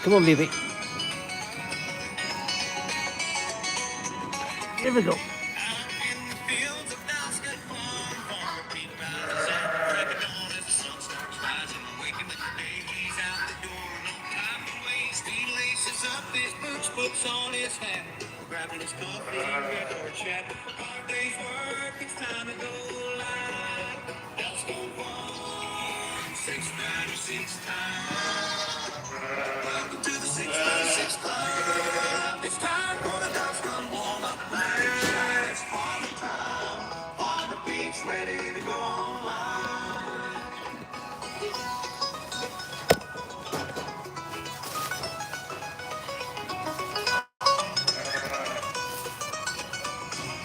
Come on, baby. Here we go. Books on his hat, grabbing his coffee, record chat. Hard day's work, it's time to go live. Dalscone Farm, 696 time. Welcome to the 696 Club. It's time for the Dalscone warm-up line. It's farmer time, farmer beats ready to go online.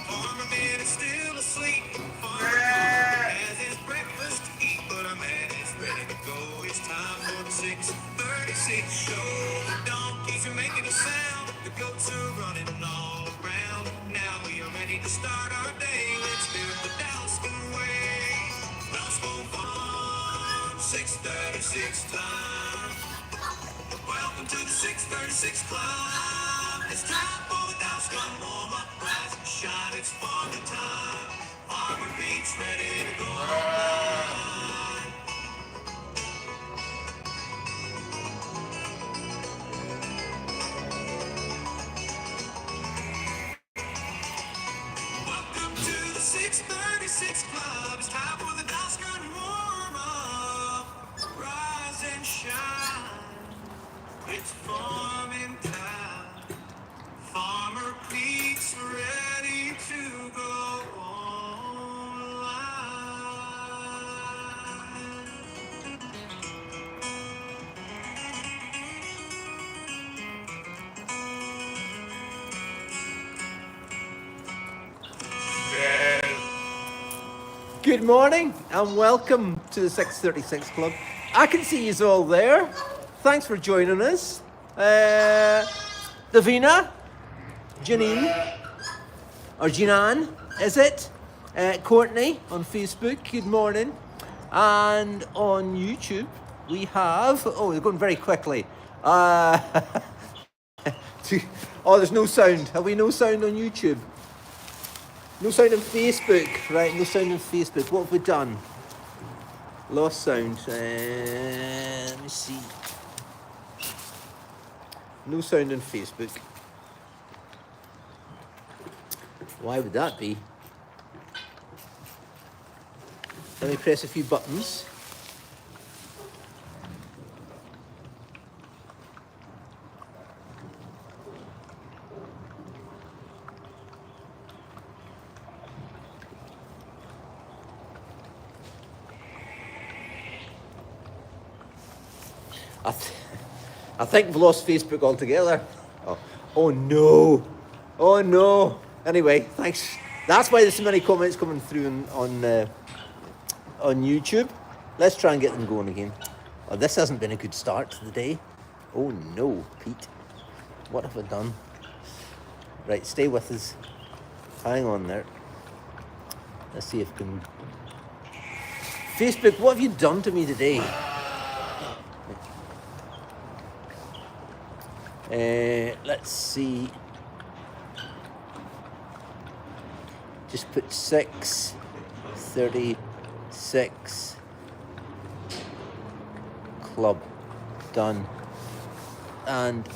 Farmer man is still asleep. Farmer has his breakfast to eat, but a man is ready to go. It's time for the 636 show. The donkeys are making a sound. The goats are running all around. Now we are ready to start our day. Let's do it the Dalscone way. Dalscone Farm, 636 time. Welcome to the 636 Club. It's time for the Dalscone warm-up, rise and shine. It's farmer time. Farmer beats ready to go online. Welcome to the 636 Club. It's time for the Dalscone warm-up, rise and shine. It's farming time. Farmer Pete's ready to go online. Good morning and welcome to the 636 Club. I can see you all there. Thanks for joining us. Davina, Janine, or Jinan, is it? Courtney on Facebook, good morning. And on YouTube, we have, oh, they're going very quickly. There's no sound. Have we no sound on YouTube? No sound on Facebook, right? No sound on Facebook. What have we done? Lost sound. Let me see. No sound on Facebook. Why would that be? Let me press a few buttons. I think we've lost Facebook altogether. Oh no. Oh no. Anyway, thanks. That's why there's so many comments coming through on YouTube. Let's try and get them going again. Oh, this hasn't been a good start to the day. Oh no, Pete. What have I done? Right, stay with us. Hang on there. Let's see if we can... Facebook, what have you done to me today? Let's see. Just put 636 Club. Done. And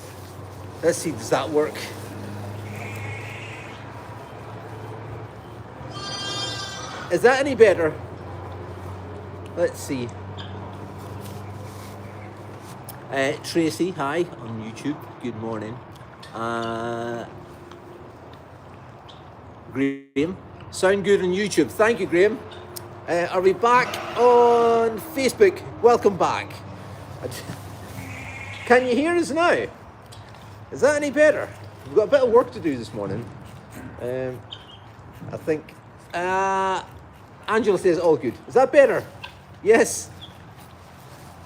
let's see, does that work? Is that any better? Let's see. Tracy, hi, on YouTube. Good morning. Graham, sound good on YouTube. Thank you, Graham. Are we back on Facebook? Welcome back. Can you hear us now? Is that any better? We've got a bit of work to do this morning. I think. Angela says all good. Is that better? Yes.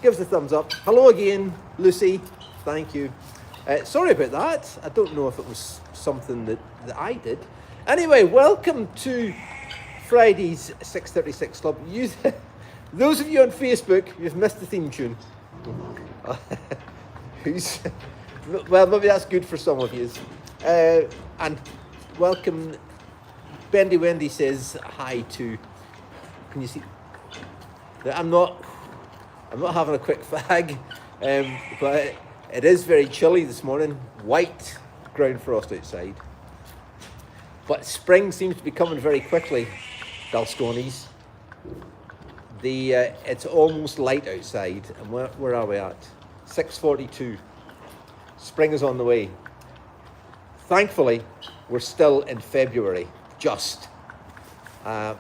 Give us a thumbs up. Hello again, Lucy. Thank you. Sorry about that. I don't know if it was something that I did. Anyway, welcome to Friday's 636 Club. Those of you on Facebook, you've missed the theme tune. who's well, maybe that's good for some of you. And welcome. Bendy Wendy says hi to. Can you see? I'm not having a quick fag, but it is very chilly this morning. White ground frost outside. But spring seems to be coming very quickly, Dalscones. It's almost light outside, and where are we at? 6:42. Spring is on the way. Thankfully, we're still in February, just. And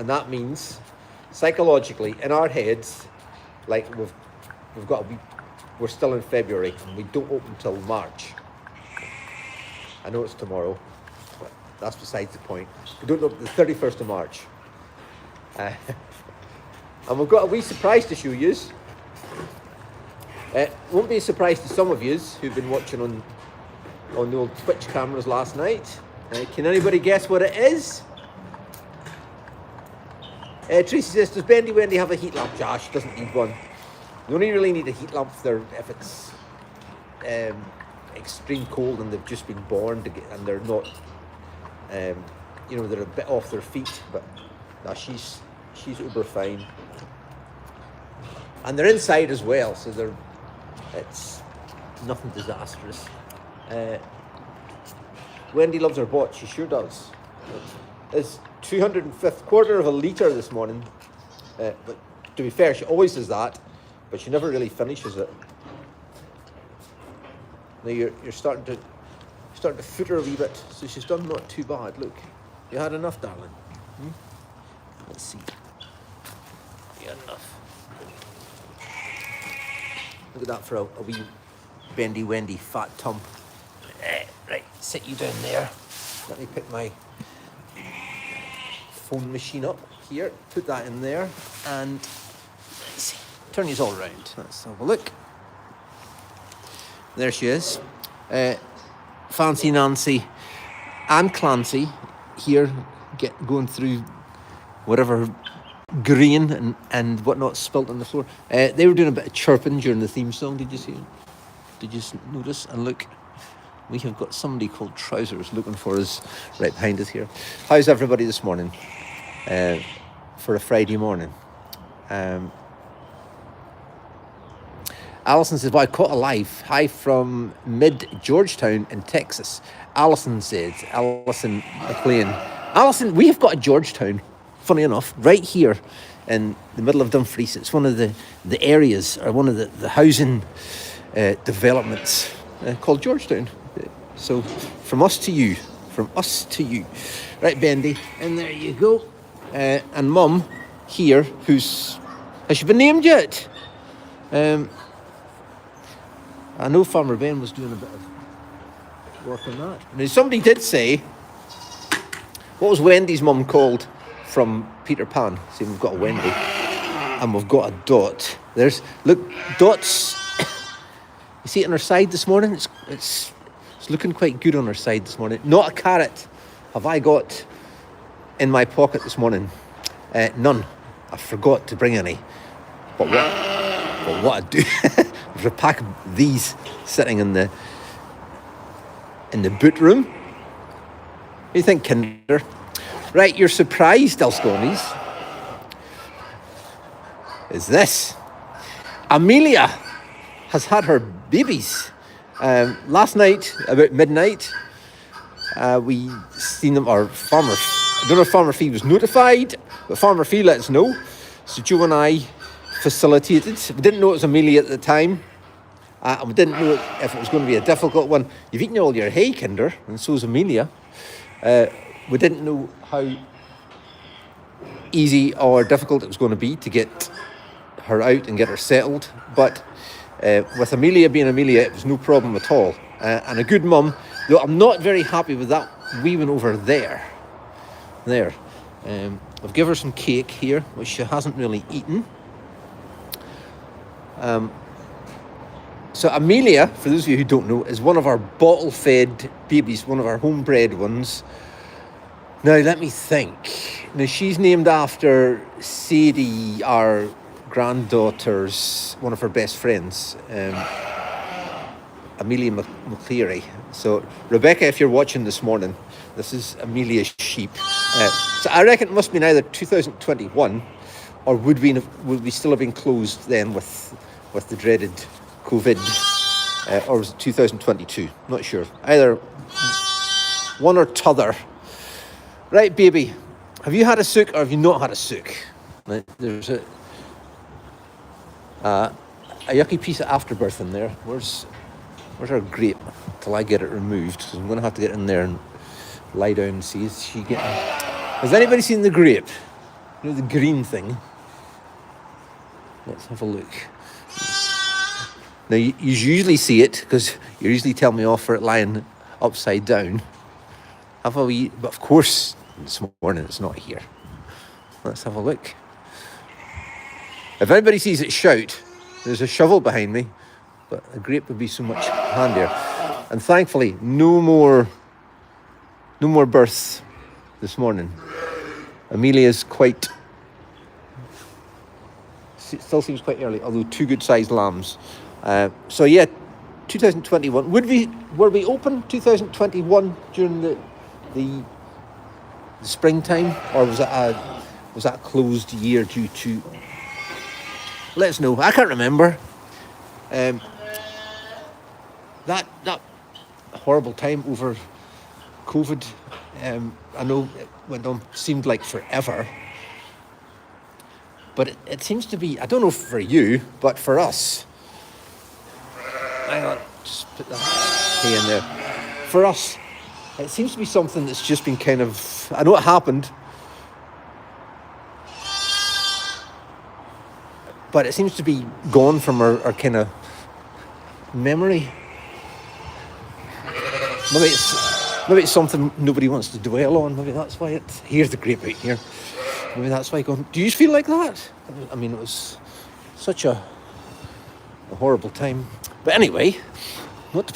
that means, psychologically, in our heads, like we're still in February, and we don't open till March. I know it's tomorrow, but that's besides the point. We don't open the 31st of March. And we've got a wee surprise to show you. It won't be a surprise to some of you who've been watching on the old Twitch cameras last night. Can anybody guess what it is? Tracy says, does Bendy Wendy have a heat lamp? Josh doesn't need one. You only really need a heat lamp if it's extreme cold and they've just been born and they're not, they're a bit off their feet. But no, she's uber fine. And they're inside as well, so it's nothing disastrous. Wendy loves her bot, she sure does. It's 205th quarter of a litre this morning. But to be fair, she always does that, but she never really finishes it. Now you're starting to foot her a wee bit, so she's done not too bad. Look, you had enough, darling. Let's see. You had enough. Look at that for a wee Bendy Wendy fat tum. Right, sit you down there. Let me pick my phone machine up here. Put that in there, and let's see. Turn these all around. Let's have a look. There she is. Fancy Nancy and Clancy here going through whatever green and whatnot spilt on the floor. They were doing a bit of chirping during the theme song. Did you see it? Did you notice? And look, we have got somebody called Trousers looking for us right behind us here. How's everybody this morning? For a Friday morning. Alison says, well, I caught a live. Hi from mid-Georgetown in Texas. Alison McLean. Alison, we have got a Georgetown, funny enough, right here in the middle of Dumfries. It's one of the areas, or one of the housing developments called Georgetown. So from us to you. Right, Bendy, and there you go. And Mum here, has she been named yet? I know Farmer Ben was doing a bit of work on that. Now, somebody did say, what was Wendy's mum called from Peter Pan? See, we've got a Wendy and we've got a Dot. Look, Dot's, you see it on her side this morning? It's looking quite good on her side this morning. Not a carrot have I got in my pocket this morning. None. I forgot to bring any. But what I do, there's a pack of these sitting in the boot room. What do you think, Kinder? Right, you're surprised, Dalscones. Is this? Amelia has had her babies. Last night, about midnight, we seen them, or Farmer, I don't know if Farmer Fee was notified, but Farmer Fee let us know. So Joe and I facilitated. We didn't know it was Amelia at the time, and we didn't know if it was going to be a difficult one. You've eaten all your hay, Kinder, and so's Amelia. We didn't know how easy or difficult it was going to be to get her out and get her settled, but with Amelia being Amelia, it was no problem at all. And a good mum, though I'm not very happy with that wee one over there. I've given her some cake here, which she hasn't really eaten. So Amelia, for those of you who don't know, is one of our bottle-fed babies, one of our homebred ones. Now, let me think. Now, she's named after Sadie, our granddaughter's, one of her best friends. Amelia McCleary. So Rebecca, if you're watching this morning, this is Amelia's sheep. So I reckon it must have been either 2021 or would we still have been closed then with the dreaded COVID, or was it 2022? Not sure. Either one or t'other. Right, baby, have you had a sook or have you not had a sook? Right, there's a yucky piece of afterbirth in there. Where's our grape till I get it removed? Because I'm going to have to get in there and lie down and see. Is she getting... Has anybody seen the grape? You know, the green thing? Let's have a look. Now, you usually see it because you usually tell me off for it lying upside down. Have a wee... But of course, this morning it's not here. Let's have a look. If anybody sees it, shout. There's a shovel behind me, but a grape would be so much handier. And thankfully, no more births this morning. Amelia's quite... Still seems quite early, although 2 good-sized lambs. So yeah, 2021. Were we open 2021 during the springtime, or was that a closed year due to... Let us know. I can't remember. That horrible time over COVID. I know it went on, seemed like forever. But it seems to be, I don't know for you, but for us. Hang on, just put that hay in there. For us, it seems to be something that's just been kind of, I know it happened, but it seems to be gone from our kind of memory. Maybe it's something nobody wants to dwell on. Maybe that's why here's the grape out here. Maybe that's why do you feel like that? I mean, it was such a horrible time. But anyway, not to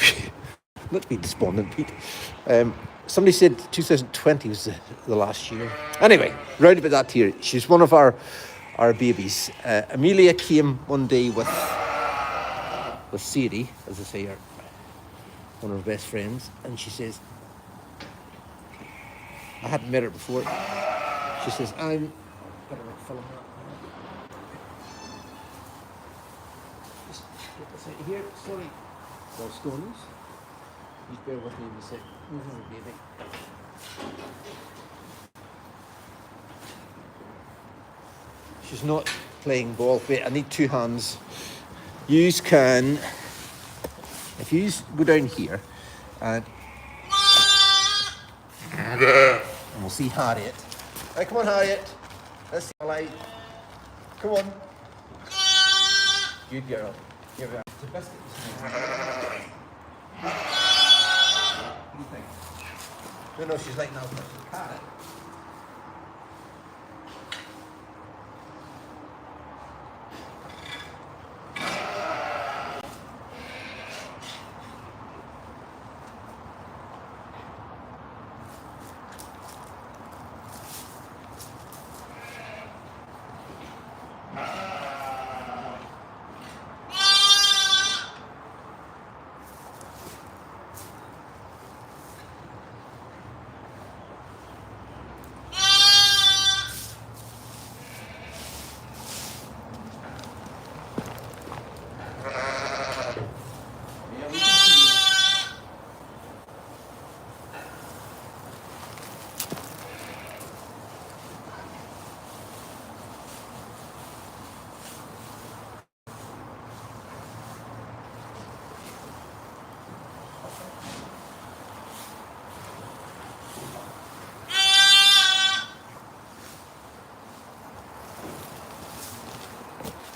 be despondent, Pete. Somebody said 2020 was the last year. Anyway, round about that here. She's one of our babies. Amelia came one day with Sadie, as I say, one of her best friends, and she says, I hadn't met her before. She says, I'm... Better not film that. Just get this out of here. Sorry, Dalscones. Just bear with me a sec. Move over, baby. She's not playing ball. Wait, I need 2 hands. Yous can... If you go down here and we'll see Harriet. Right, come on, Harriet. Let's see the light. Come on. Good girl. Here we are. It's a biscuit. What do you think? No, she's like now. Carrot.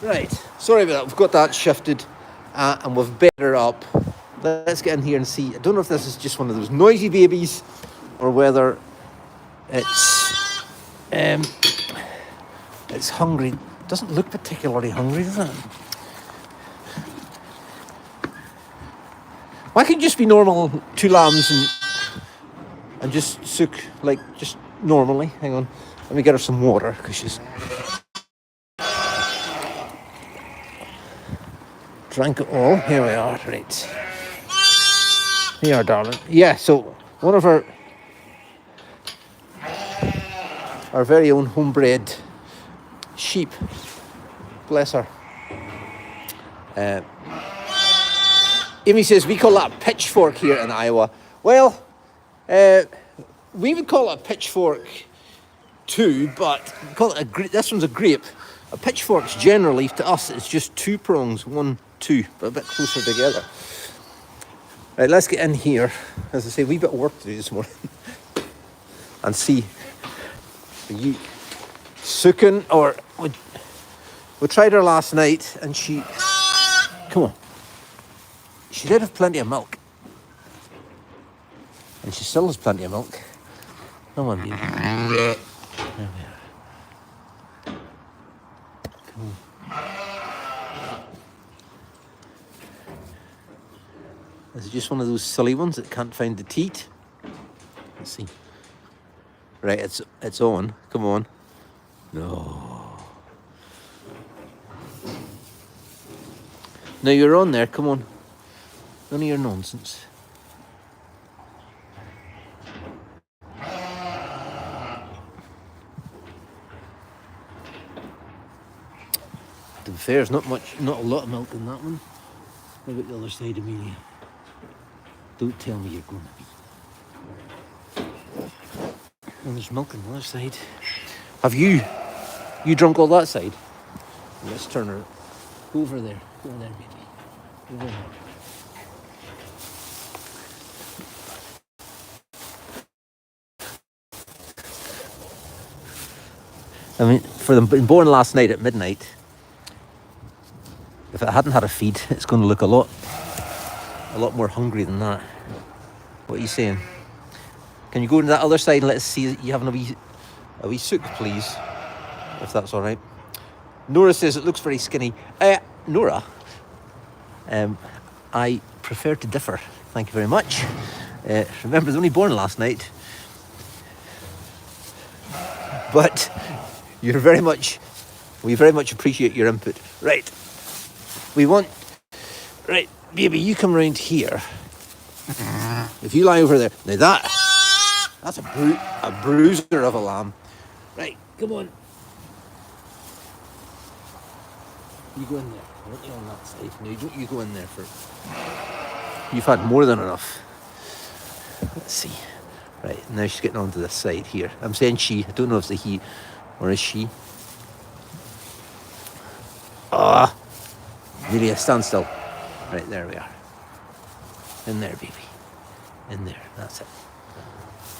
Right, sorry about that. We've got that shifted and we've better up. Let's get in here and see. I don't know if this is just one of those noisy babies or whether it's hungry. Doesn't look particularly hungry, does it? Why can't it just be normal 2 lambs and just sook like just normally? Hang on, let me get her some water because she's drank it all. Here we are, right. Here you are, darling. Yeah, so one of our very own homebred sheep. Bless her. Amy says, we call that a pitchfork here in Iowa. Well, we would call it a pitchfork too, but we call it this one's a grape. A pitchfork's generally, to us, it's just two prongs, 1, 2, but a bit closer together. Right, let's get in here. As I say, a wee bit of work to do this morning. And see, are you Sukin, or we tried her last night and she, come on, she did have plenty of milk. And she still has plenty of milk. Come on, baby. There we are. Come on. Is it just one of those silly ones that can't find the teat? Let's see. Right, it's on. Come on. No. No, you're on there. Come on. None of your nonsense. To be fair, there's not a lot of milk in that one. What about the other side, Amelia? Don't tell me you're going to be. And there's milk on the other side. Have you drunk all that side? Let's turn her. Go over there. Go over there, baby. Over there. I mean, for them being born last night at midnight, if it hadn't had a feed, it's going to look a lot more hungry than that. What are you saying? Can you go to that other side and let's see you having a wee sook, please, if that's all right. Nora says it looks very skinny. Nora, I prefer to differ. Thank you very much. Remember, it was only born last night, but we very much appreciate your input. Right. Right, baby, you come round here. If you lie over there, now that's a bruiser of a lamb. Right, come on. You go in there. I want you on that side. No, don't you go in there for. You've had more than enough. Let's see. Right, now she's getting onto this side here. I'm saying she. I don't know if it's a he or a she. Amelia, stand still. Right, there we are. In there, baby. In there, that's it.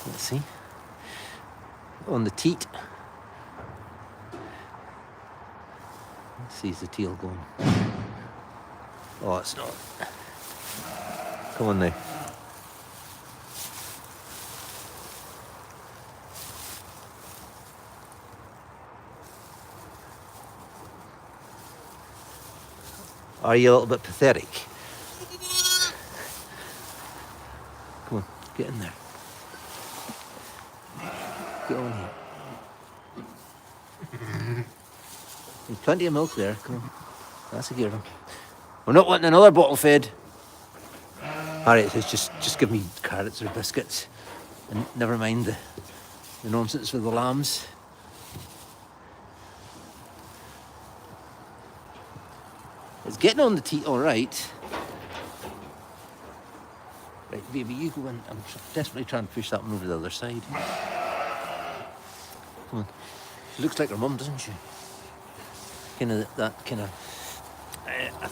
Let's see. On the teat. Let's see, is the tail going? Oh, it's not. Come on now. Are you a little bit pathetic? Come on, get in there. Get on here. There's plenty of milk there. Come on. That's a good one. We're not wanting another bottle fed. Alright, so just give me carrots or biscuits. And never mind the nonsense with the lambs. It's getting on the teat all right. Right, baby, you go in. I'm desperately trying to push that one over the other side. Come on. She looks like her mum, doesn't she? I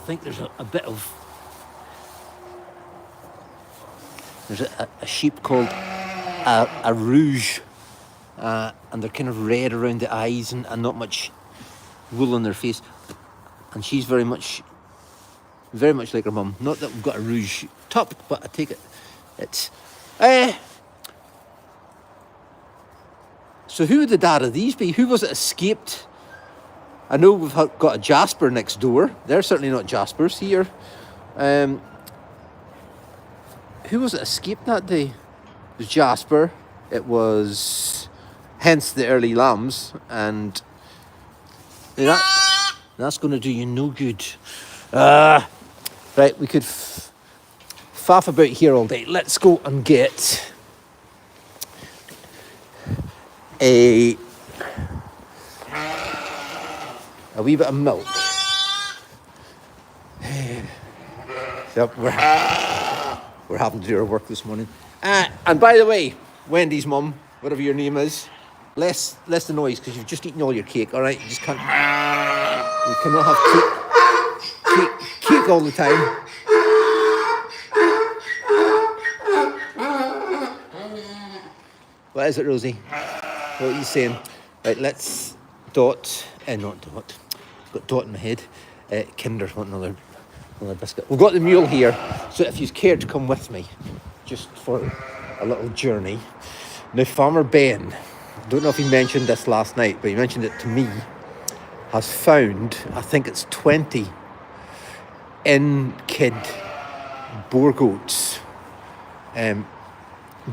think there's a bit of... There's a sheep called a rouge. And they're kind of red around the eyes and not much wool on their face. And she's very much like her mum. Not that we've got a rouge top, but I take it. It's... So who would the dad of these be? Who was it escaped? I know we've got a Jasper next door. They're certainly not Jaspers here. Who was it escaped that day? It was Jasper. It was... Hence the early lambs. And... That's going to do you no good. Right, we could faff about here all day. Let's go and get a wee bit of milk. So we're having to do our work this morning. And by the way, Wendy's mum, whatever your name is, less the noise because you've just eaten all your cake. All right, you just can't. You cannot have cake all the time. What is it, Rosie? What are you saying? Right, let's not Dot. I've got Dot in my head. Kinder, want another biscuit. We've got the mule here, so if you care to come with me, just for a little journey. Now, Farmer Ben, I don't know if he mentioned this last night, but he mentioned it to me, has found, I think it's 20 in-kid boar goats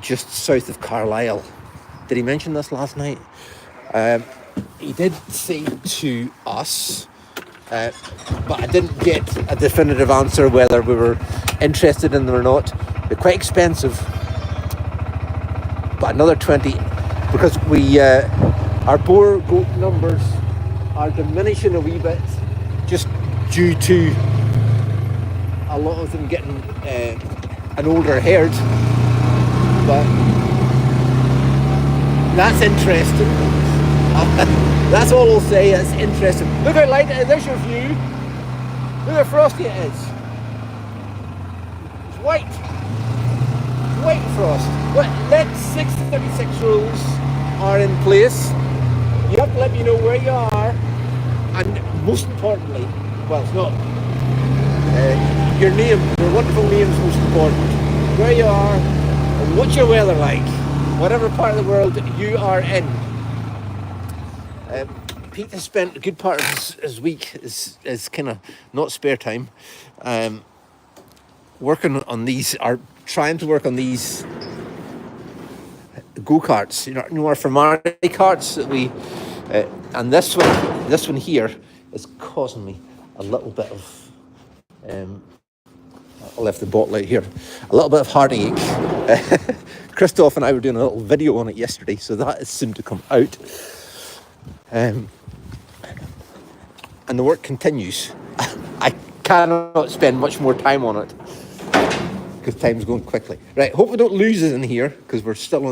just south of Carlisle. Did he mention this last night? He did say to us, but I didn't get a definitive answer whether we were interested in them or not. They're quite expensive, but another 20, because our boar goat numbers are diminishing a wee bit, just due to a lot of them getting an older herd. But that's interesting. That's all I'll say. It's interesting. Look how light it is. There's your view. Look how frosty it is. It's white. It's white frost. What? Let 636 rules are in place. You have to let me know where you are, and most importantly, well, it's not your name. Your wonderful name is most important. Where you are, and what's your weather like? Whatever part of the world you are in. Pete has spent a good part of his week, is kind of not spare time, working on these, or trying to work on these go-karts, you know, our Ferrari carts that we, and this one here is causing me a little bit of, I left the bottle out here, a little bit of heartache. Christoph and I were doing a little video on it yesterday, so that is soon to come out. And the work continues. I cannot spend much more time on it because time's going quickly. Right, hope we don't lose it in here because we're still on